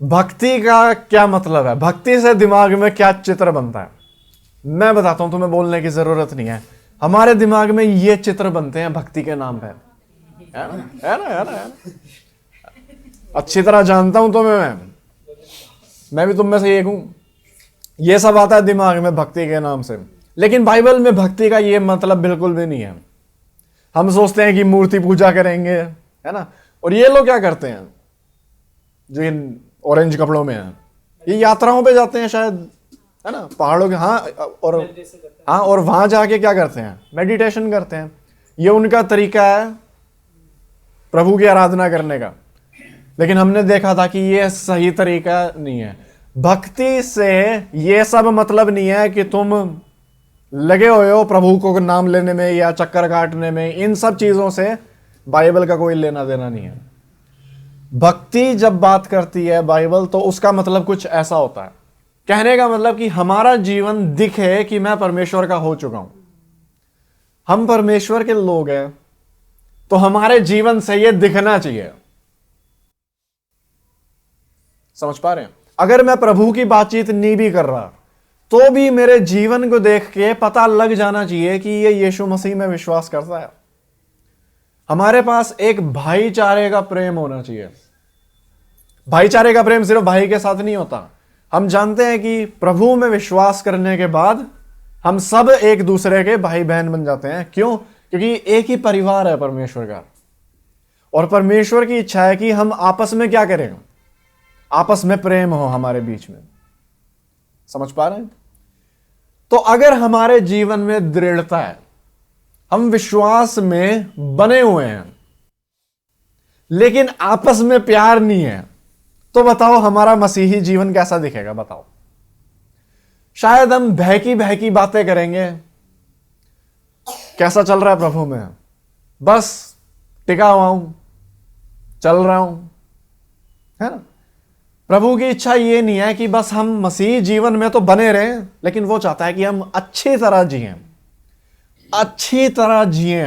भक्ति का क्या मतलब है, भक्ति से दिमाग में क्या चित्र बनता है? मैं बताता हूं, तुम्हें बोलने की जरूरत नहीं है। हमारे दिमाग में ये चित्र बनते हैं भक्ति के नाम पे, है ना, है ना, है ना, है ना? अच्छी तरह जानता हूं तुम्हें, मैं भी तुम में से एक हूं। ये सब आता है दिमाग में भक्ति के नाम से, लेकिन बाइबल में भक्ति का ये मतलब बिल्कुल भी नहीं है। हम सोचते हैं कि मूर्ति पूजा करेंगे, है ना, और ये लोग क्या करते हैं जो इन ऑरेंज कपड़ों में हैं, ये यात्राओं पे जाते हैं शायद, है ना, पहाड़ों के, हाँ, और वहां जाके क्या करते हैं, मेडिटेशन करते हैं। ये उनका तरीका है प्रभु की आराधना करने का, लेकिन हमने देखा था कि ये सही तरीका नहीं है। भक्ति से ये सब मतलब नहीं है कि तुम लगे हुए हो प्रभु को नाम लेने में या चक्कर काटने में, इन सब चीजों से बाइबल का कोई लेना देना नहीं है। भक्ति जब बात करती है बाइबल, तो उसका मतलब कुछ ऐसा होता है, कहने का मतलब कि हमारा जीवन दिखे कि मैं परमेश्वर का हो चुका हूं। हम परमेश्वर के लोग हैं, तो हमारे जीवन से यह दिखना चाहिए। समझ पा रहे हैं? अगर मैं प्रभु की बातचीत नहीं भी कर रहा, तो भी मेरे जीवन को देख के पता लग जाना चाहिए कि ये यीशु मसीह में विश्वास करता है। हमारे पास एक भाईचारे का प्रेम होना चाहिए। भाईचारे का प्रेम सिर्फ भाई के साथ नहीं होता। हम जानते हैं कि प्रभु में विश्वास करने के बाद हम सब एक दूसरे के भाई बहन बन जाते हैं। क्यों? क्योंकि एक ही परिवार है परमेश्वर का, और परमेश्वर की इच्छा है कि हम आपस में क्या करें, आपस में प्रेम हो हमारे बीच में। समझ पा रहे हैं? तो अगर हमारे जीवन में दृढ़ता है, हम विश्वास में बने हुए हैं, लेकिन आपस में प्यार नहीं है, तो बताओ हमारा मसीही जीवन कैसा दिखेगा? बताओ। शायद हम बहकी बहकी बातें करेंगे, कैसा चल रहा है प्रभु में, बस टिका हुआ हूं, चल रहा हूं, है ना। प्रभु की इच्छा ये नहीं है कि बस हम मसीह जीवन में तो बने रहें, लेकिन वो चाहता है कि हम अच्छी तरह जिएं, अच्छी तरह जिएं।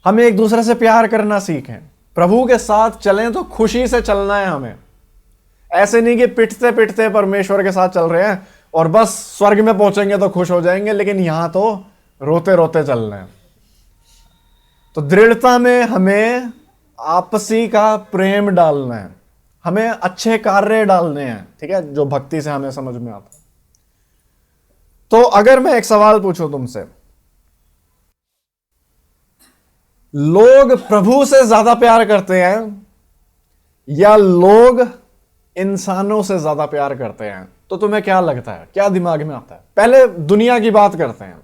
हम एक दूसरे से प्यार करना सीखें, प्रभु के साथ चलें तो खुशी से चलना है हमें। ऐसे नहीं कि पिटते पिटते परमेश्वर के साथ चल रहे हैं और बस स्वर्ग में पहुंचेंगे तो खुश हो जाएंगे, लेकिन यहां तो रोते रोते चलना है। तो दृढ़ता में हमें आपसी का प्रेम डालना है, हमें अच्छे कार्य डालने हैं, ठीक है, जो भक्ति से हमें समझ में आता। तो अगर मैं एक सवाल पूछूं तुमसे, लोग प्रभु से ज्यादा प्यार करते हैं या लोग इंसानों से ज्यादा प्यार करते हैं? तो तुम्हें क्या लगता है, क्या दिमाग में आता है? पहले दुनिया की बात करते हैं।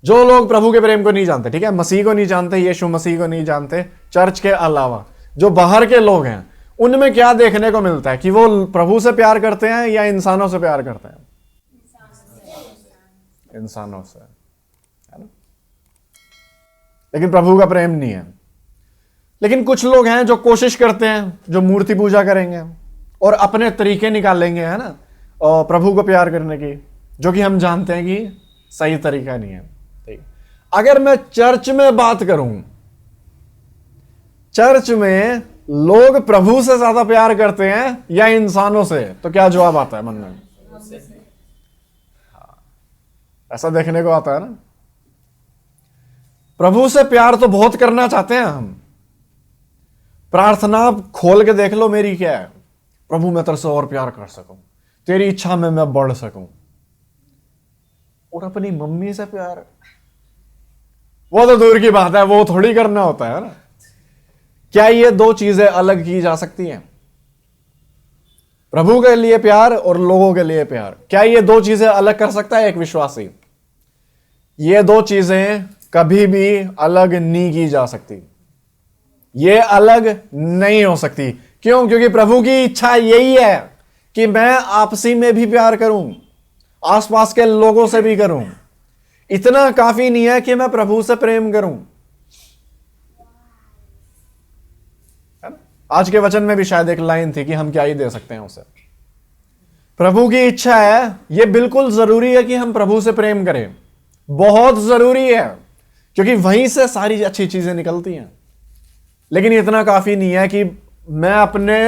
जो लोग प्रभु के प्रेम को नहीं जानते, ठीक है, मसीह को नहीं जानते, यीशु मसीह को नहीं जानते, चर्च के अलावा जो बाहर के लोग हैं, उनमें क्या देखने को मिलता है कि वो प्रभु से प्यार करते हैं या इंसानों से प्यार करते हैं? इंसानों से, है ना। लेकिन प्रभु का प्रेम नहीं है। लेकिन कुछ लोग हैं जो कोशिश करते हैं, जो मूर्ति पूजा करेंगे और अपने तरीके निकालेंगे, है ना, और प्रभु को प्यार करने की, जो कि हम जानते हैं कि सही तरीका नहीं है। ठीक। अगर मैं चर्च में बात करूं, चर्च में लोग प्रभु से ज्यादा प्यार करते हैं या इंसानों से, तो क्या जवाब आता है मन में? ऐसा देखने को आता है ना। प्रभु से प्यार तो बहुत करना चाहते हैं हम। प्रार्थना खोल के देख लो मेरी क्या है, प्रभु मैं तेरे से और प्यार कर सकूं, तेरी इच्छा में मैं बढ़ सकूं। और अपनी मम्मी से प्यार, वो तो दूर की बात है, वो थोड़ी करना होता है ना। क्या ये दो चीजें अलग की जा सकती हैं? प्रभु के लिए प्यार और लोगों के लिए प्यार, क्या ये दो चीजें अलग कर सकता है एक विश्वासी? ये दो चीजें कभी भी अलग नहीं की जा सकती, ये अलग नहीं हो सकती। क्यों? क्योंकि प्रभु की इच्छा यही है कि मैं आपसी में भी प्यार करूं, आसपास के लोगों से भी करूं। इतना काफी नहीं है कि मैं प्रभु से प्रेम करूं। आज के वचन में भी शायद एक लाइन थी कि हम क्या ही दे सकते हैं उसे। प्रभु की इच्छा है, यह बिल्कुल जरूरी है कि हम प्रभु से प्रेम करें, बहुत जरूरी है, क्योंकि वहीं से सारी अच्छी चीजें निकलती हैं। लेकिन इतना काफी नहीं है कि मैं अपने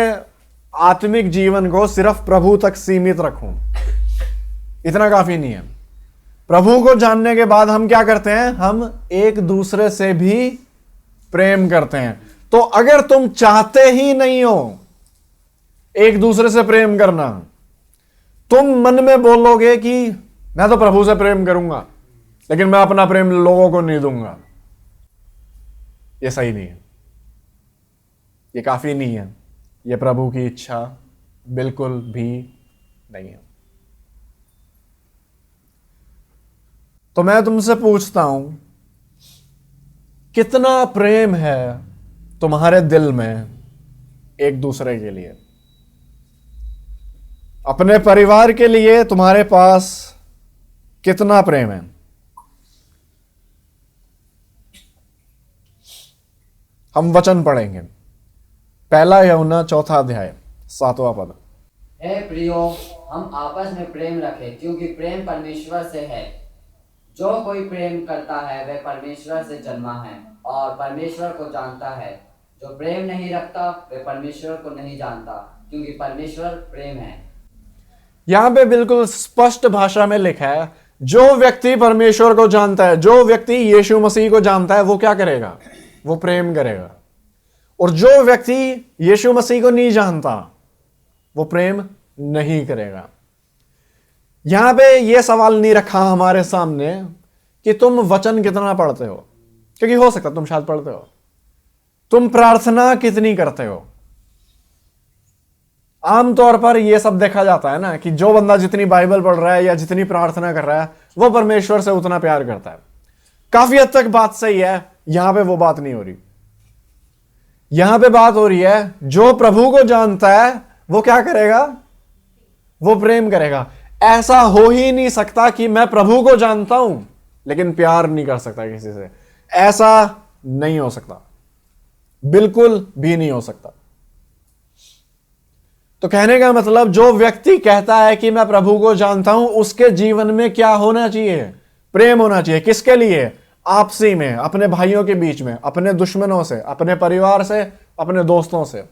आत्मिक जीवन को सिर्फ प्रभु तक सीमित रखूं, इतना काफी नहीं है। प्रभु को जानने के बाद हम क्या करते हैं, हम एक दूसरे से भी प्रेम करते हैं। तो अगर तुम चाहते ही नहीं हो एक दूसरे से प्रेम करना, तुम मन में बोलोगे कि मैं तो प्रभु से प्रेम करूंगा लेकिन मैं अपना प्रेम लोगों को नहीं दूंगा, ये सही नहीं है, ये काफी नहीं है, ये प्रभु की इच्छा बिल्कुल भी नहीं है। तो मैं तुमसे पूछता हूं, कितना प्रेम है तुम्हारे दिल में एक दूसरे के लिए? अपने परिवार के लिए तुम्हारे पास कितना प्रेम है? हम वचन पढ़ेंगे, पहला यूहन्ना 4 अध्याय 7वां पद। हे प्रियो, हम आपस में प्रेम रखें क्योंकि प्रेम परमेश्वर से है। जो कोई प्रेम करता है वह परमेश्वर से जन्मा है और परमेश्वर को जानता है। जो प्रेम नहीं रखता वह परमेश्वर को नहीं जानता क्योंकि परमेश्वर प्रेम है। यहां पे बिल्कुल स्पष्ट भाषा में लिखा है, जो व्यक्ति परमेश्वर को जानता है, जो व्यक्ति यीशु मसीह को जानता है, वो क्या करेगा? वो प्रेम करेगा। और जो व्यक्ति यीशु मसीह को नहीं जानता वो प्रेम नहीं करेगा। यहां पे यह सवाल नहीं रखा हमारे सामने कि तुम वचन कितना पढ़ते हो, क्योंकि हो सकता तुम शायद पढ़ते हो। तुम प्रार्थना कितनी करते हो? आमतौर पर यह सब देखा जाता है ना कि जो बंदा जितनी बाइबल पढ़ रहा है या जितनी प्रार्थना कर रहा है वो परमेश्वर से उतना प्यार करता है। काफी हद तक बात सही है, यहां पे वो बात नहीं हो रही। यहां पे बात हो रही है, जो प्रभु को जानता है वो क्या करेगा? वो प्रेम करेगा। ऐसा हो ही नहीं सकता कि मैं प्रभु को जानता हूं लेकिन प्यार नहीं कर सकता किसी से। ऐसा नहीं हो सकता, बिल्कुल भी नहीं हो सकता। तो कहने का मतलब, जो व्यक्ति कहता है कि मैं प्रभु को जानता हूं, उसके जीवन में क्या होना चाहिए? प्रेम होना चाहिए। किसके लिए? आपसी में, अपने भाइयों के बीच में, अपने दुश्मनों से, अपने परिवार से, अपने दोस्तों से।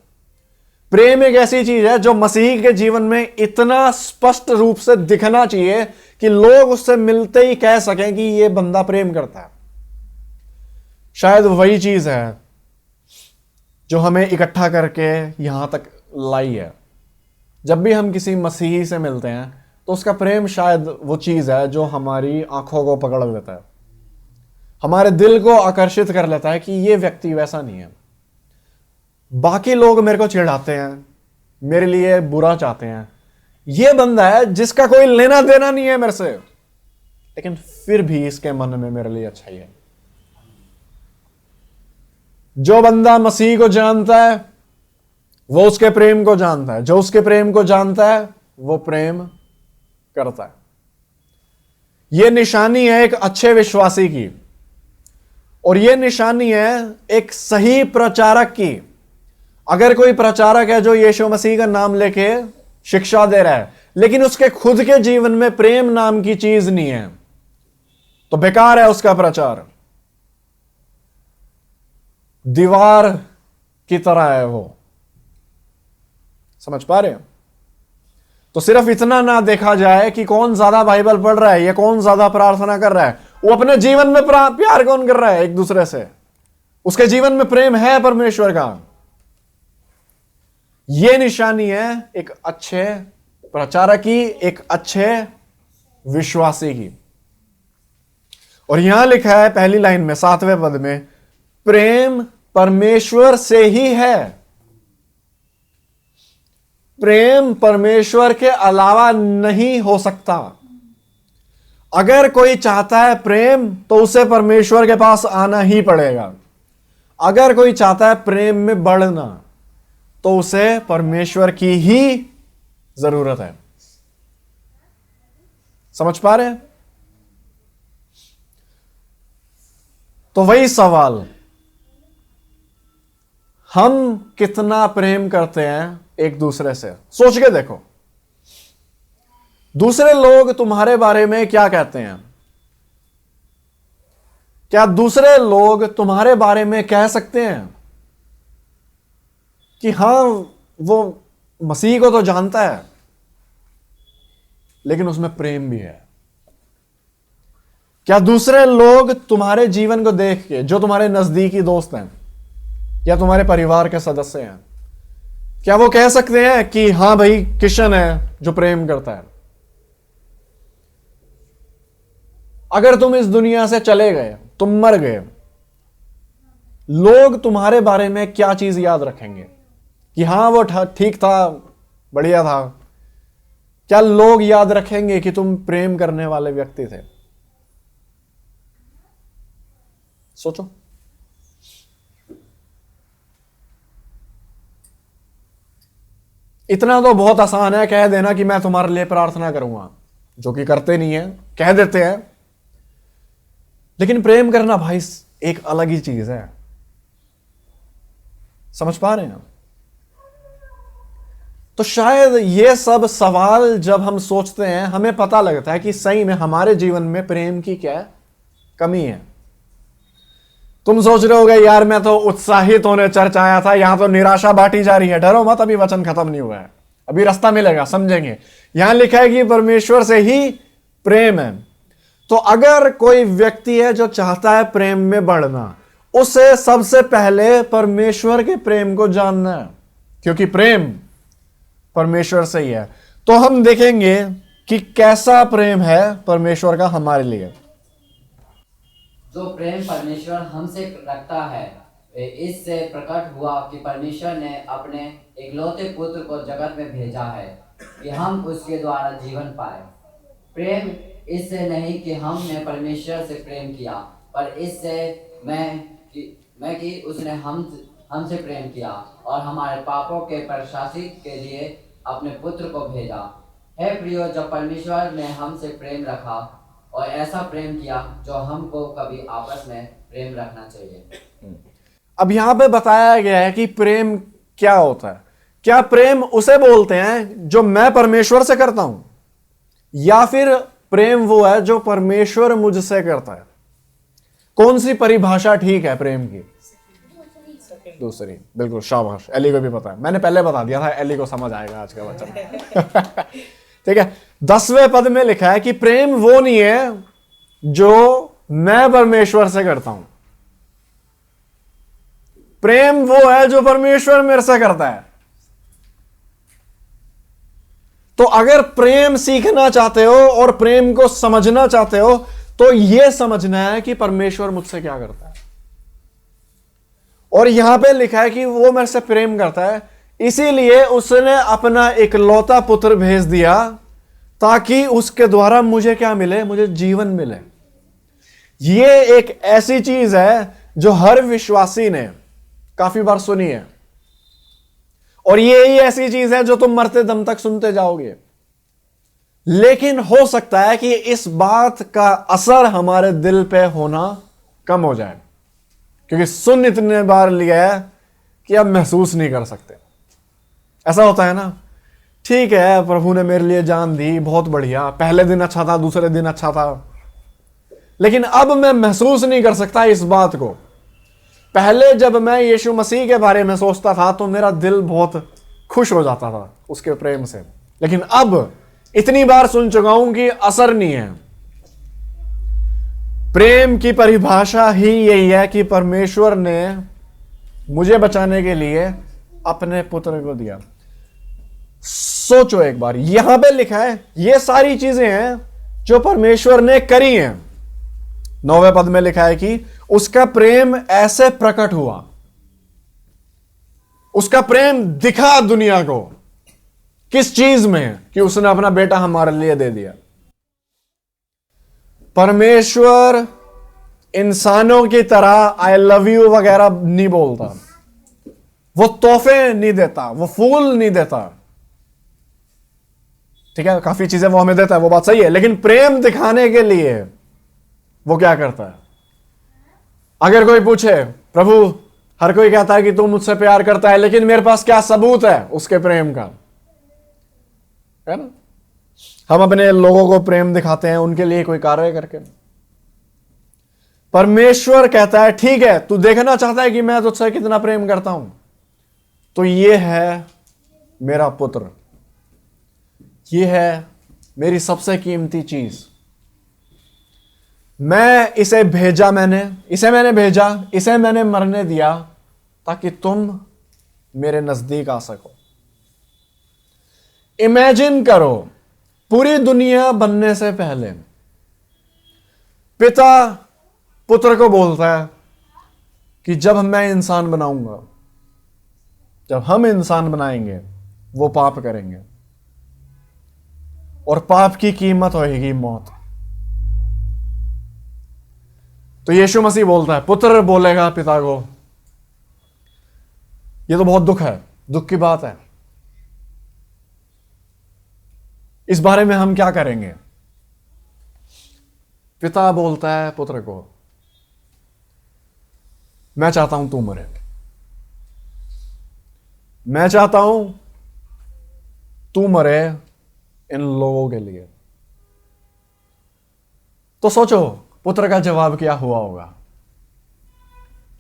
प्रेम एक ऐसी चीज है जो मसीह के जीवन में इतना स्पष्ट रूप से दिखना चाहिए कि लोग उससे मिलते ही कह सकें कि यह बंदा प्रेम करता है। शायद वही चीज है जो हमें इकट्ठा करके यहां तक लाई है। जब भी हम किसी मसीही से मिलते हैं तो उसका प्रेम शायद वो चीज है जो हमारी आंखों को पकड़ लेता है, हमारे दिल को आकर्षित कर लेता है कि ये व्यक्ति वैसा नहीं है। बाकी लोग मेरे को चिढ़ाते हैं, मेरे लिए बुरा चाहते हैं, ये बंदा है जिसका कोई लेना देना नहीं है मेरे से, लेकिन फिर भी इसके मन में मेरे लिए अच्छा ही है। जो बंदा मसीह को जानता है वो उसके प्रेम को जानता है, जो उसके प्रेम को जानता है वो प्रेम करता है। यह निशानी है एक अच्छे विश्वासी की, और यह निशानी है एक सही प्रचारक की। अगर कोई प्रचारक है जो यीशु मसीह का नाम लेके शिक्षा दे रहा है लेकिन उसके खुद के जीवन में प्रेम नाम की चीज नहीं है, तो बेकार है उसका प्रचार। दीवार की तरह है वो। समझ पा रहे हैं? तो सिर्फ इतना ना देखा जाए कि कौन ज्यादा बाइबल पढ़ रहा है या कौन ज्यादा प्रार्थना कर रहा है, वो अपने जीवन में प्यार कौन कर रहा है एक दूसरे से, उसके जीवन में प्रेम है परमेश्वर का। यह निशानी है एक अच्छे प्रचारक की, एक अच्छे विश्वासी की। और यहां लिखा है पहली लाइन में 7वें पद में, प्रेम परमेश्वर से ही है। प्रेम परमेश्वर के अलावा नहीं हो सकता। अगर कोई चाहता है प्रेम तो उसे परमेश्वर के पास आना ही पड़ेगा। अगर कोई चाहता है प्रेम में बढ़ना तो उसे परमेश्वर की ही जरूरत है। समझ पा रहे हैं? तो वही सवाल, हम कितना प्रेम करते हैं एक दूसरे से? सोच के देखो, दूसरे लोग तुम्हारे बारे में क्या कहते हैं? क्या दूसरे लोग तुम्हारे बारे में कह सकते हैं कि हां वो मसीह को तो जानता है, लेकिन उसमें प्रेम भी है। क्या दूसरे लोग तुम्हारे जीवन को देख के, जो तुम्हारे नजदीकी दोस्त हैं या तुम्हारे परिवार के सदस्य हैं, क्या वो कह सकते हैं कि हां भाई किशन है जो प्रेम करता है? अगर तुम इस दुनिया से चले गए, तुम मर गए, लोग तुम्हारे बारे में क्या चीज याद रखेंगे? कि हां वो ठीक था, बढ़िया था। क्या लोग याद रखेंगे कि तुम प्रेम करने वाले व्यक्ति थे? सोचो। इतना तो बहुत आसान है कह देना कि मैं तुम्हारे लिए प्रार्थना करूंगा, जो कि करते नहीं है, कह देते हैं। लेकिन प्रेम करना भाई एक अलग ही चीज है। समझ पा रहे हैं? तो शायद ये सब सवाल जब हम सोचते हैं, हमें पता लगता है कि सही में हमारे जीवन में प्रेम की क्या कमी है। तुम सोच रहे होगे यार मैं तो उत्साहित होने चर्च आया था, यहां तो निराशा बांटी जा रही है। डरो मत, अभी वचन खत्म नहीं हुआ है, अभी रास्ता मिलेगा, समझेंगे। यहां लिखा है कि परमेश्वर से ही प्रेम है। तो अगर कोई व्यक्ति है जो चाहता है प्रेम में बढ़ना, उसे सबसे पहले परमेश्वर के प्रेम को जानना है, क्योंकि प्रेम परमेश्वर से ही है। तो हम देखेंगे कि कैसा प्रेम है परमेश्वर का हमारे लिए। जो प्रेम परमेश्वर हमसे रखता है, इससे प्रकट हुआ कि परमेश्वर ने अपने इकलौते पुत्र को जगत में भेजा है कि हम उसके द्वारा जीवन पाए। प्रेम इससे नहीं कि हमने परमेश्वर से प्रेम किया, पर इससे मैं कि उसने हमसे प्रेम किया और हमारे पापों के प्रायश्चित के लिए अपने पुत्र को भेजा। हे प्रियो, जब परमेश्वर ने हमसे प्रेम रखा और ऐसा प्रेम किया जो हमको कभी आपस में प्रेम रखना चाहिए। अब यहां पे बताया गया है कि प्रेम क्या होता है। क्या प्रेम उसे बोलते हैं जो मैं परमेश्वर से करता हूं, या फिर प्रेम वो है जो परमेश्वर मुझसे करता है? कौन सी परिभाषा ठीक है प्रेम की? दूसरी, बिल्कुल, शाबाश। एली को भी पता है, मैंने पहले बता दिया था, एली को समझ आएगा आज का वचन। ठीक है, 10वें पद में लिखा है कि प्रेम वो नहीं है जो मैं परमेश्वर से करता हूं, प्रेम वो है जो परमेश्वर मेरे से करता है। तो अगर प्रेम सीखना चाहते हो और प्रेम को समझना चाहते हो, तो यह समझना है कि परमेश्वर मुझसे क्या करता है। और यहां पे लिखा है कि वो मेरे से प्रेम करता है, इसीलिए उसने अपना इकलौता पुत्र भेज दिया ताकि उसके द्वारा मुझे क्या मिले? मुझे जीवन मिले। ये एक ऐसी चीज है जो हर विश्वासी ने काफी बार सुनी है, और ये ही ऐसी चीज है जो तुम मरते दम तक सुनते जाओगे। लेकिन हो सकता है कि इस बात का असर हमारे दिल पे होना कम हो जाए, क्योंकि सुन इतने बार लिया है कि अब महसूस नहीं कर सकते। ऐसा होता है ना, ठीक है प्रभु ने मेरे लिए जान दी, बहुत बढ़िया, पहले दिन अच्छा था, दूसरे दिन अच्छा था, लेकिन अब मैं महसूस नहीं कर सकता इस बात को। पहले जब मैं यीशु मसीह के बारे में सोचता था तो मेरा दिल बहुत खुश हो जाता था उसके प्रेम से, लेकिन अब इतनी बार सुन चुका हूं कि असर नहीं है। प्रेम की परिभाषा ही यही है कि परमेश्वर ने मुझे बचाने के लिए अपने पुत्र को दिया। सोचो एक बार, यहां पे लिखा है ये सारी चीजें हैं जो परमेश्वर ने करी हैं। 9वें पद में लिखा है कि उसका प्रेम ऐसे प्रकट हुआ, उसका प्रेम दिखा दुनिया को। किस चीज में? कि उसने अपना बेटा हमारे लिए दे दिया। परमेश्वर इंसानों की तरह आई लव यू वगैरह नहीं बोलता, वो तोहफे नहीं देता, वो फूल नहीं देता। ठीक है, काफी चीजें वो हमें देता है, वो बात सही है, लेकिन प्रेम दिखाने के लिए वो क्या करता है? अगर कोई पूछे, प्रभु हर कोई कहता है कि तू मुझसे प्यार करता है, लेकिन मेरे पास क्या सबूत है उसके प्रेम का? है ना, हम अपने लोगों को प्रेम दिखाते हैं उनके लिए कोई कार्य करके। परमेश्वर कहता है ठीक है, तू देखना चाहता है कि मैं तुझसे कितना प्रेम करता हूं, तो ये है मेरा पुत्र, ये है मेरी सबसे कीमती चीज। इसे मैंने भेजा, इसे मैंने मरने दिया ताकि तुम मेरे नजदीक आ सको। इमेजिन करो, पूरी दुनिया बनने से पहले पिता पुत्र को बोलता है कि जब मैं इंसान बनाऊंगा, जब हम इंसान बनाएंगे, वो पाप करेंगे और पाप की कीमत होगी मौत। तो यीशु मसीह बोलता है, पुत्र बोलेगा पिता को, ये तो बहुत दुख है, दुख की बात है, इस बारे में हम क्या करेंगे? पिता बोलता है पुत्र को, मैं चाहता हूं तू मरे, मैं चाहता हूं तू मरे इन लोगों के लिए। तो सोचो पुत्र का जवाब क्या हुआ होगा,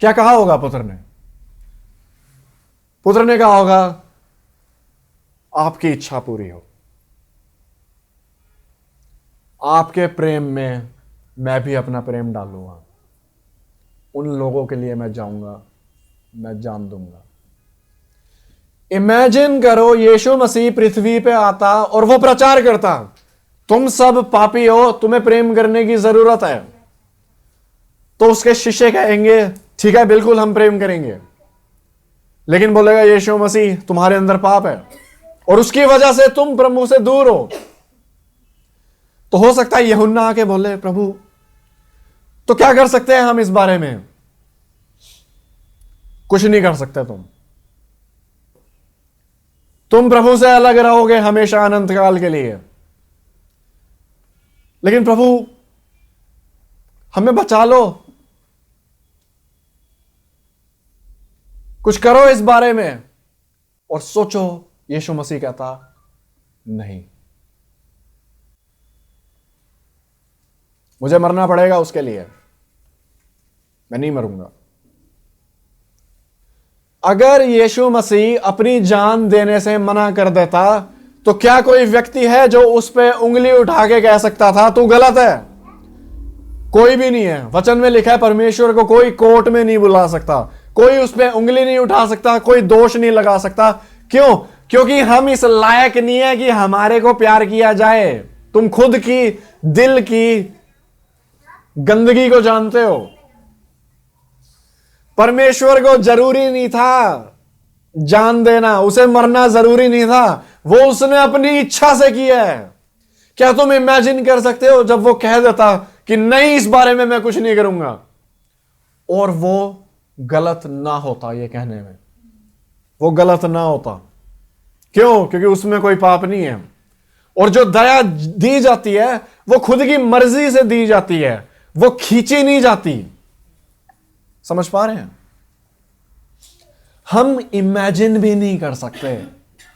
क्या कहा होगा पुत्र ने? पुत्र ने कहा होगा, आपकी इच्छा पूरी हो, आपके प्रेम में मैं भी अपना प्रेम डालूंगा, उन लोगों के लिए मैं जाऊंगा, मैं जान दूंगा। इमेजिन करो यीशु मसीह पृथ्वी पे आता और वो प्रचार करता, तुम सब पापी हो, तुम्हें प्रेम करने की जरूरत है। तो उसके शिष्य कहेंगे, ठीक है, बिल्कुल हम प्रेम करेंगे। लेकिन बोलेगा यीशु मसीह, तुम्हारे अंदर पाप है और उसकी वजह से तुम प्रभु से दूर हो। तो हो सकता है यूहन्ना आके बोले, प्रभु तो क्या कर सकते हैं हम इस बारे में? कुछ नहीं कर सकते तुम प्रभु से अलग रहोगे हमेशा अनंत काल के लिए। लेकिन प्रभु हमें बचा लो, कुछ करो इस बारे में। और सोचो यीशु मसीह कहता, नहीं, मुझे मरना पड़ेगा उसके लिए, मैं नहीं मरूंगा। अगर यीशु मसीह अपनी जान देने से मना कर देता तो क्या कोई व्यक्ति है जो उस पे उंगली उठा के कह सकता था तू गलत है? कोई भी नहीं है। वचन में लिखा है परमेश्वर को कोई कोर्ट में नहीं बुला सकता, कोई उस पे उंगली नहीं उठा सकता, कोई दोष नहीं लगा सकता। क्यों? क्योंकि हम इस लायक नहीं है कि हमारे को प्यार किया जाए। तुम खुद की दिल की गंदगी को जानते हो। परमेश्वर को जरूरी नहीं था जान देना, उसे मरना जरूरी नहीं था, वो उसने अपनी इच्छा से किया है। क्या तुम इमेजिन कर सकते हो जब वो कह देता कि नहीं, इस बारे में मैं कुछ नहीं करूंगा, और वो गलत ना होता? ये कहने में वो गलत ना होता। क्यों? क्योंकि उसमें कोई पाप नहीं है। और जो दया दी जाती है वो खुद की मर्जी से दी जाती है, वो खींची नहीं जाती। समझ पा रहे हैं? हम इमेजिन भी नहीं कर सकते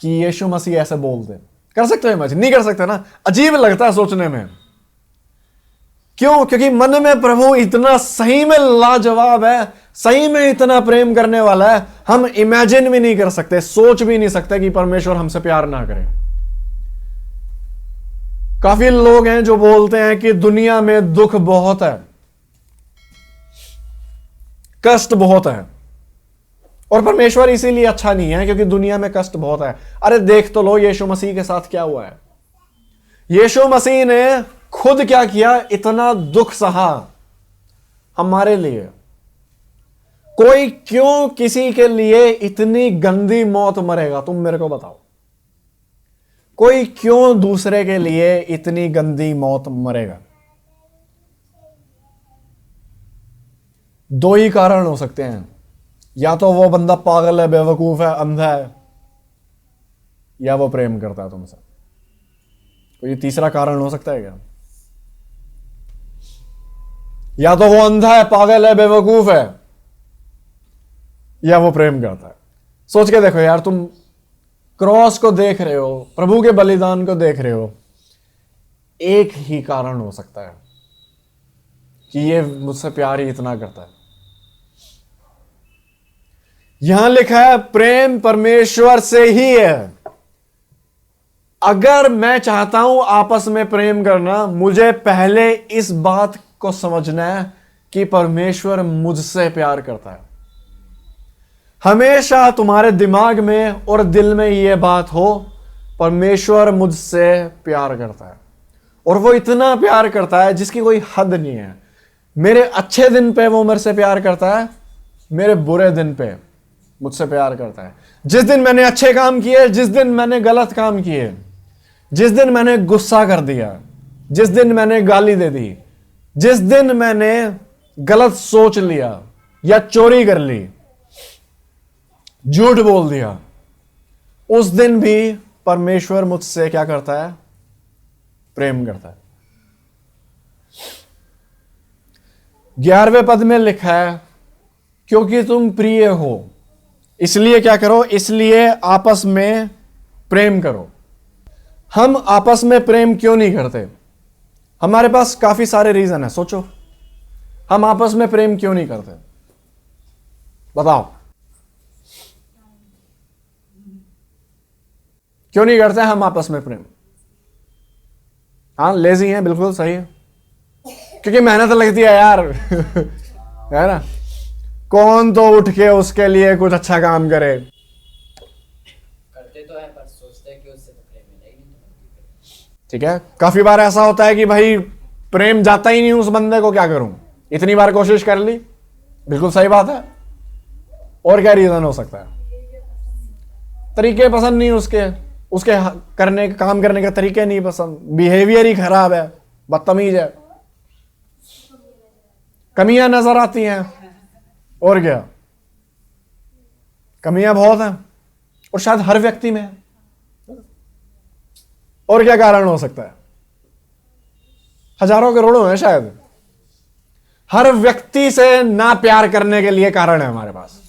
कि यीशु मसीह ऐसे बोल दे। कर सकते हो इमेजिन? नहीं कर सकते ना। अजीब लगता है सोचने में। क्यों? क्योंकि मन में प्रभु इतना सही में लाजवाब है, सही में इतना प्रेम करने वाला है, हम इमेजिन भी नहीं कर सकते, सोच भी नहीं सकते कि परमेश्वर हमसे प्यार ना करे। काफी लोग हैं जो बोलते हैं कि दुनिया में दुख बहुत है, कष्ट बहुत है, और परमेश्वर इसीलिए अच्छा नहीं है क्योंकि दुनिया में कष्ट बहुत है। अरे देख तो लो यीशु मसीह के साथ क्या हुआ है। यीशु मसीह ने खुद क्या किया, इतना दुख सहा हमारे लिए। कोई क्यों किसी के लिए इतनी गंदी मौत मरेगा? तुम मेरे को बताओ, कोई क्यों दूसरे के लिए इतनी गंदी मौत मरेगा? दो ही कारण हो सकते हैं, या तो वो बंदा पागल है, बेवकूफ है, अंधा है, या वो प्रेम करता है तुमसे। कोई तीसरा कारण हो सकता है क्या? या तो वो अंधा है, पागल है, बेवकूफ है, या वो प्रेम करता है। सोच के देखो यार, तुम क्रॉस को देख रहे हो, प्रभु के बलिदान को देख रहे हो, एक ही कारण हो सकता है कि ये मुझसे प्यार ही इतना करता है। यहां लिखा है प्रेम परमेश्वर से ही है। अगर मैं चाहता हूं आपस में प्रेम करना, मुझे पहले इस बात को समझना है कि परमेश्वर मुझसे प्यार करता है। हमेशा तुम्हारे दिमाग में और दिल में यह बात हो, परमेश्वर मुझसे प्यार करता है, और वो इतना प्यार करता है जिसकी कोई हद नहीं है। मेरे अच्छे दिन पे वो मेरे से प्यार करता है, मेरे बुरे दिन पे मुझसे प्यार करता है। जिस दिन मैंने अच्छे काम किए, जिस दिन मैंने गलत काम किए, जिस दिन मैंने गुस्सा कर दिया, जिस दिन मैंने गाली दे दी, जिस दिन मैंने गलत सोच लिया या चोरी कर ली, झूठ बोल दिया, उस दिन भी परमेश्वर मुझसे क्या करता है? प्रेम करता है। 11वें पद में लिखा है, क्योंकि तुम प्रिय हो इसलिए क्या करो? इसलिए आपस में प्रेम करो। हम आपस में प्रेम क्यों नहीं करते? हमारे पास काफी सारे रीजन है। सोचो, हम आपस में प्रेम क्यों नहीं करते? बताओ, क्यों नहीं करते हम आपस में प्रेम? हाँ, लेजी हैं, बिल्कुल सही है, क्योंकि मेहनत लगती है यार है ना? कौन तो उठ के उसके लिए कुछ अच्छा काम करे। करते तो है पर सोचते हैं कि उससे तो प्रेम मिलेगा ही नहीं। ठीक है, काफी बार ऐसा होता है कि भाई प्रेम जाता ही नहीं उस बंदे को, क्या करूं? इतनी बार कोशिश कर ली, बिल्कुल सही बात है। और क्या रीजन हो सकता है? तरीके पसंद नहीं उसके करने काम करने के तरीके नहीं पसंद, बिहेवियर ही खराब है, बदतमीज है, कमियां नजर आती हैं। और क्या, कमियां बहुत हैं, और शायद हर व्यक्ति में है। और क्या कारण हो सकता है? हजारों करोड़ों है शायद। हर व्यक्ति से ना प्यार करने के लिए कारण है हमारे पास।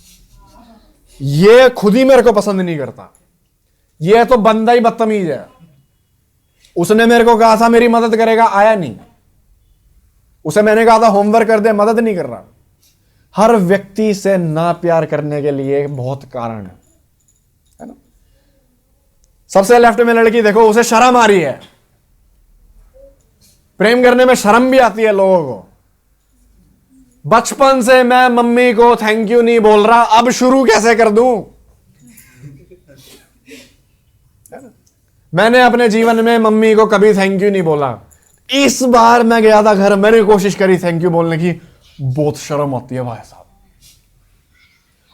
ये खुद ही मेरे को पसंद नहीं करता, ये तो बंदा ही बदतमीज है। उसने मेरे को कहा था मेरी मदद करेगा, आया नहीं। उसे मैंने कहा था होमवर्क कर दे, मदद नहीं कर रहा। हर व्यक्ति से ना प्यार करने के लिए बहुत कारण है ना? सबसे लेफ्ट में लड़की देखो, उसे शर्म आ रही है। प्रेम करने में शर्म भी आती है लोगों को। बचपन से मैं मम्मी को थैंक यू नहीं बोल रहा, अब शुरू कैसे कर दूं? मैंने अपने जीवन में मम्मी को कभी थैंक यू नहीं बोला। इस बार मैं गया था घर, मैंने कोशिश करी थैंक यू बोलने की, बहुत शर्म आती है भाई साहब।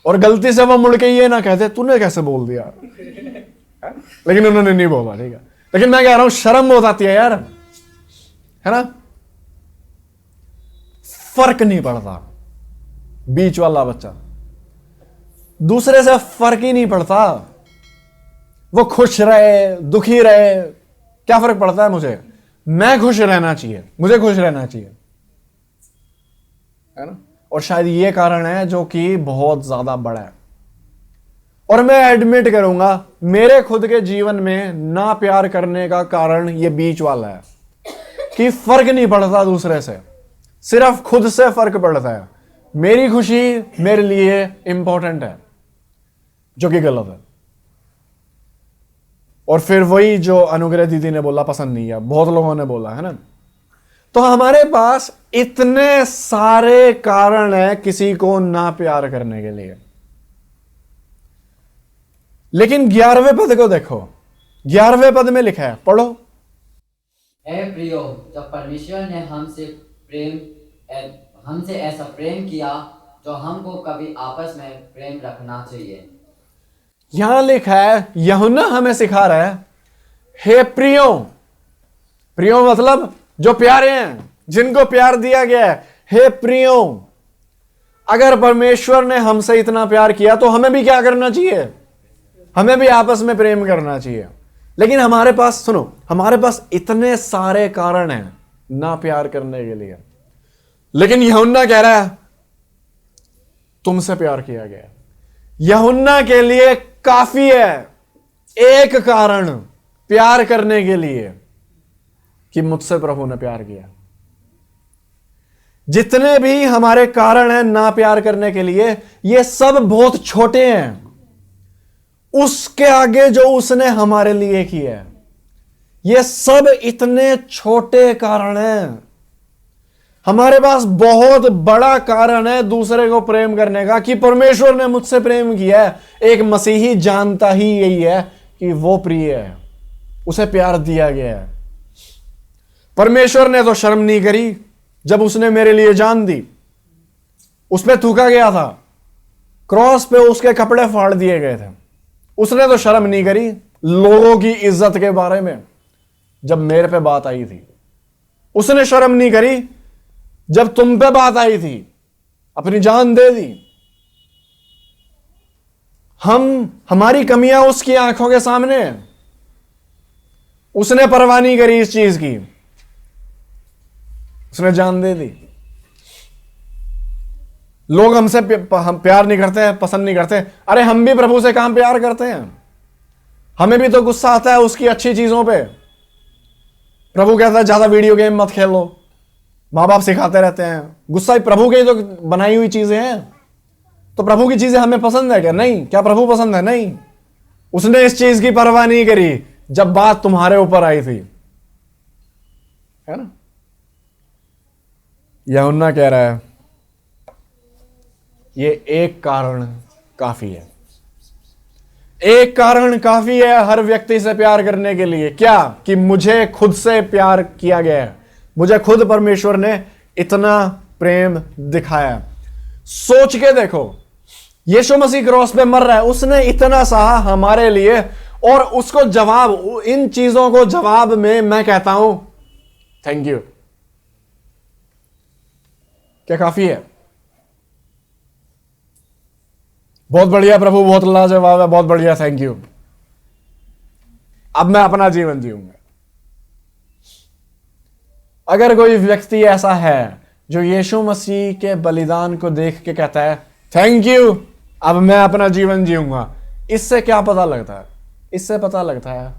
और गलती से वो मुड़ के ये ना कहते तूने कैसे बोल दिया, लेकिन उन्होंने नहीं बोला, ठीक है। लेकिन मैं कह रहा हूं शर्म बहुत आती है यार, है ना? फर्क नहीं पड़ता, बीच वाला बच्चा दूसरे से फर्क ही नहीं पड़ता। वो खुश रहे दुखी रहे, क्या फर्क पड़ता है मुझे? मैं खुश रहना चाहिए, मुझे खुश रहना चाहिए, है ना? और शायद ये कारण है जो कि बहुत ज्यादा बड़ा है। और मैं एडमिट करूंगा, मेरे खुद के जीवन में ना प्यार करने का कारण ये बीच वाला है कि फर्क नहीं पड़ता दूसरे से, सिर्फ खुद से फर्क पड़ता है। मेरी खुशी मेरे लिए इंपॉर्टेंट है, जो कि गलत है। और फिर वही जो अनुग्रह दीदी ने बोला, पसंद नहीं है, बहुत लोगों ने बोला, है ना? तो हमारे पास इतने सारे कारण हैं किसी को ना प्यार करने के लिए। लेकिन 11वें पद को देखो, 11वें पद में लिखा है, पढ़ो। हे प्रियो, जब परमेश्वर ने हमसे ऐसा प्रेम किया, तो हमको कभी आपस में प्रेम रखना चाहिए। यहां लिखा है, यूहन्ना हमें सिखा रहा है, हे प्रियो। प्रियो मतलब जो प्यारे हैं, जिनको प्यार दिया गया है। हे प्रियो, अगर परमेश्वर ने हमसे इतना प्यार किया तो हमें भी क्या करना चाहिए? हमें भी आपस में प्रेम करना चाहिए। लेकिन हमारे पास, सुनो, हमारे पास इतने सारे कारण हैं ना प्यार करने के लिए, लेकिन यूहन्ना कह रहा है तुमसे प्यार किया गया। यूहन्ना के लिए काफी है एक कारण प्यार करने के लिए कि मुझसे प्रभु ने प्यार किया। जितने भी हमारे कारण हैं ना प्यार करने के लिए, ये सब बहुत छोटे हैं उसके आगे जो उसने हमारे लिए किया है। ये सब इतने छोटे कारण हैं। हमारे पास बहुत बड़ा कारण है दूसरे को प्रेम करने का, कि परमेश्वर ने मुझसे प्रेम किया है। एक मसीही जानता ही यही है कि वो प्रिय है, उसे प्यार दिया गया है। परमेश्वर ने तो शर्म नहीं करी जब उसने मेरे लिए जान दी। उस पे थूका गया था, क्रॉस पे उसके कपड़े फाड़ दिए गए थे। उसने तो शर्म नहीं करी लोगों की इज्जत के बारे में जब मेरे पे बात आई थी। उसने शर्म नहीं करी जब तुम पे बात आई थी, अपनी जान दे दी। हमारी कमियां उसकी आंखों के सामने हैं, उसने परवाह नहीं करी इस चीज की, उसने जान दे दी। लोग हमसे हम प्यार नहीं करते हैं, पसंद नहीं करते। अरे हम भी प्रभु से कहां प्यार करते हैं? हमें भी तो गुस्सा आता है उसकी अच्छी चीजों पे। प्रभु कहता है ज्यादा वीडियो गेम मत खेलो, माँ बाप सिखाते रहते हैं। गुस्सा ही प्रभु की तो बनाई हुई चीजें हैं। तो प्रभु की चीजें हमें पसंद है क्या? नहीं। क्या प्रभु पसंद है? नहीं। उसने इस चीज की परवाह नहीं करी जब बात तुम्हारे ऊपर आई थी, है ना? यूहन्ना कह रहा है ये एक कारण काफी है। एक कारण काफी है हर व्यक्ति से प्यार करने के लिए। क्या? कि मुझे खुद से प्यार किया गया है, मुझे खुद परमेश्वर ने इतना प्रेम दिखाया। सोच के देखो, यीशु मसीह क्रॉस पे मर रहा है, उसने इतना सहा हमारे लिए, और उसको जवाब, इन चीजों को जवाब में मैं कहता हूं थैंक यू। क्या काफी है? बहुत बढ़िया प्रभु, बहुत लाजवाब है, बहुत बढ़िया, थैंक यू। अब मैं अपना जीवन जीऊंगा। अगर कोई व्यक्ति ऐसा है जो यीशु मसीह के बलिदान को देख के कहता है थैंक यू, अब मैं अपना जीवन जीऊंगा, इससे क्या पता लगता है? इससे पता लगता है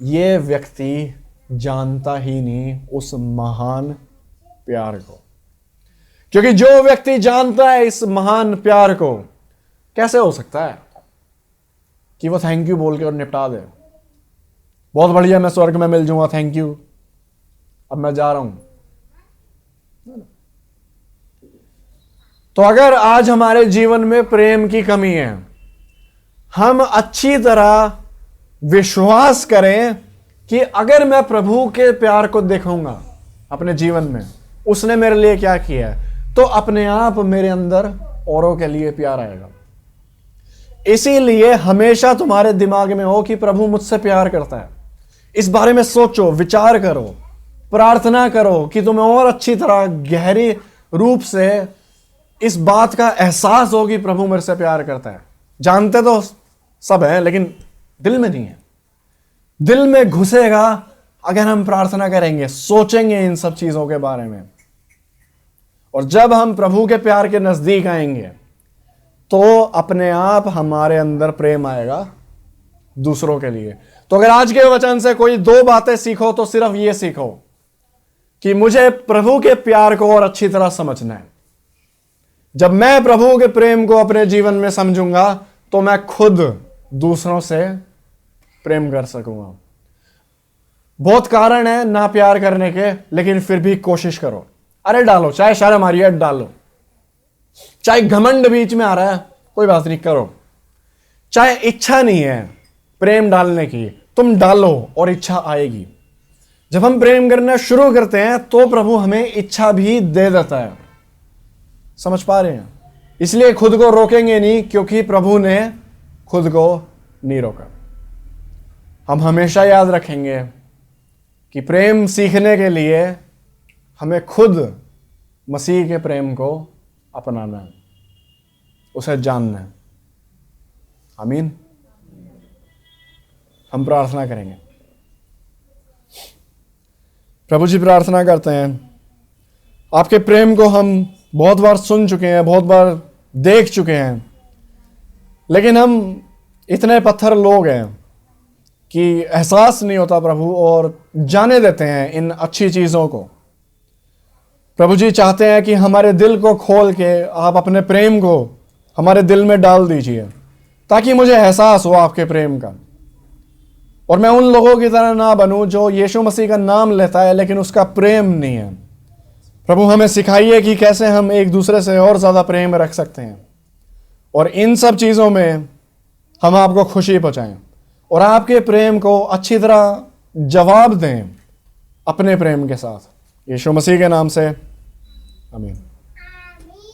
ये व्यक्ति जानता ही नहीं उस महान प्यार को। क्योंकि जो व्यक्ति जानता है इस महान प्यार को, कैसे हो सकता है कि वो थैंक यू बोल के और निपटा दे? बहुत बढ़िया, मैं स्वर्ग में मिल जाऊंगा, थैंक यू, अब मैं जा रहा हूं। तो अगर आज हमारे जीवन में प्रेम की कमी है, हम अच्छी तरह विश्वास करें कि अगर मैं प्रभु के प्यार को देखूंगा अपने जीवन में, उसने मेरे लिए क्या किया है, तो अपने आप मेरे अंदर औरों के लिए प्यार आएगा। इसीलिए हमेशा तुम्हारे दिमाग में हो कि प्रभु मुझसे प्यार करता है। इस बारे में सोचो, विचार करो, प्रार्थना करो कि तुम्हें और अच्छी तरह गहरी रूप से इस बात का एहसास हो कि प्रभु मेरे से प्यार करता है। जानते तो सब हैं, लेकिन दिल में नहीं है। दिल में घुसेगा अगर हम प्रार्थना करेंगे, सोचेंगे इन सब चीजों के बारे में। और जब हम प्रभु के प्यार के नजदीक आएंगे तो अपने आप हमारे अंदर प्रेम आएगा दूसरों के लिए। तो अगर आज के वचन से कोई दो बातें सीखो तो सिर्फ ये सीखो कि मुझे प्रभु के प्यार को और अच्छी तरह समझना है। जब मैं प्रभु के प्रेम को अपने जीवन में समझूंगा तो मैं खुद दूसरों से प्रेम कर सकूंगा। बहुत कारण है ना प्यार करने के, लेकिन फिर भी कोशिश करो। अरे डालो, चाहे शर्म आ रही है डालो, चाहे घमंड बीच में आ रहा है कोई बात नहीं, करो। चाहे इच्छा नहीं है प्रेम डालने की, तुम डालो और इच्छा आएगी। जब हम प्रेम करना शुरू करते हैं तो प्रभु हमें इच्छा भी दे देता है। समझ पा रहे हैं? इसलिए खुद को रोकेंगे नहीं, क्योंकि प्रभु ने खुद को नहीं रोका। हम हमेशा याद रखेंगे कि प्रेम सीखने के लिए हमें खुद मसीह के प्रेम को अपनाना है, उसे जानना है। आमीन। हम प्रार्थना करेंगे। प्रभु जी, प्रार्थना करते हैं, आपके प्रेम को हम बहुत बार सुन चुके हैं, बहुत बार देख चुके हैं, लेकिन हम इतने पत्थर लोग हैं कि एहसास नहीं होता प्रभु, और जाने देते हैं इन अच्छी चीज़ों को। प्रभु जी चाहते हैं कि हमारे दिल को खोल के आप अपने प्रेम को हमारे दिल में डाल दीजिए, ताकि मुझे एहसास हो आपके प्रेम का। और मैं उन लोगों की तरह ना बनूं जो यीशु मसीह का नाम लेता है लेकिन उसका प्रेम नहीं है। प्रभु हमें सिखाइए कि कैसे हम एक दूसरे से और ज़्यादा प्रेम रख सकते हैं और इन सब चीज़ों में हम आपको खुशी पहुँचाएं और आपके प्रेम को अच्छी तरह जवाब दें अपने प्रेम के साथ। यीशु मसीह के नाम से आमीन।